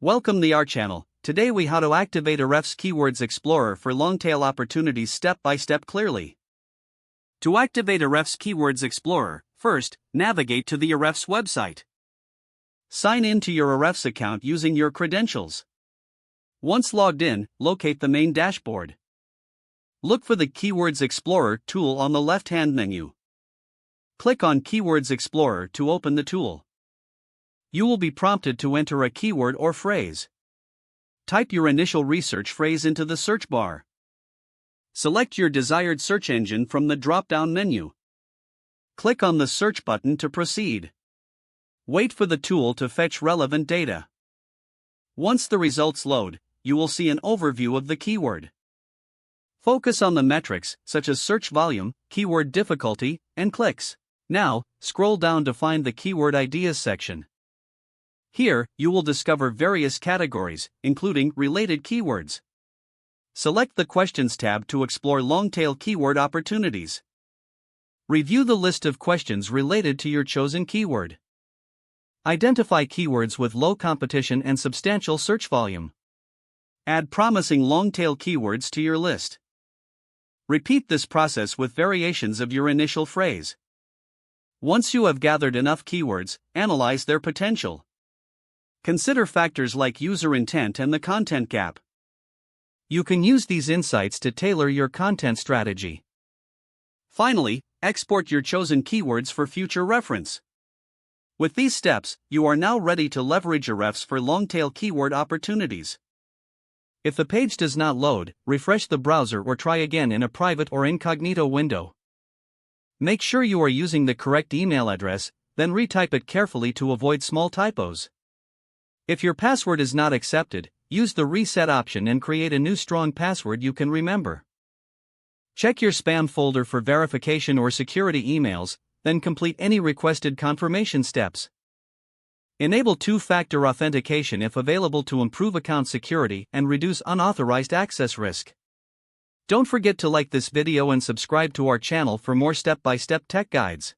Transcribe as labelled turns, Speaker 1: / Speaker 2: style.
Speaker 1: Welcome to our channel. Today we how to activate Ahrefs Keywords Explorer for long-tail opportunities step by step clearly. To activate Ahrefs Keywords Explorer, first, navigate to the Ahrefs website. Sign in to your Ahrefs account using your credentials. Once logged in, locate the main dashboard. Look for the Keywords Explorer tool on the left-hand menu. Click on Keywords Explorer to open the tool. You will be prompted to enter a keyword or phrase. Type your initial research phrase into the search bar. Select your desired search engine from the drop-down menu. Click on the search button to proceed. Wait for the tool to fetch relevant data. Once the results load, you will see an overview of the keyword. Focus on the metrics, such as search volume, keyword difficulty, and clicks. Now, scroll down to find the Keyword Ideas section. Here, you will discover various categories, including related keywords. Select the Questions tab to explore long-tail keyword opportunities. Review the list of questions related to your chosen keyword. Identify keywords with low competition and substantial search volume. Add promising long-tail keywords to your list. Repeat this process with variations of your initial phrase. Once you have gathered enough keywords, analyze their potential. Consider factors like user intent and the content gap. You can use these insights to tailor your content strategy. Finally, export your chosen keywords for future reference. With these steps, you are now ready to leverage Ahrefs for long-tail keyword opportunities. If the page does not load, refresh the browser or try again in a private or incognito window. Make sure you are using the correct email address, then retype it carefully to avoid small typos. If your password is not accepted, use the reset option and create a new strong password you can remember. Check your spam folder for verification or security emails, then complete any requested confirmation steps. Enable two-factor authentication if available to improve account security and reduce unauthorized access risk. Don't forget to like this video and subscribe to our channel for more step-by-step tech guides.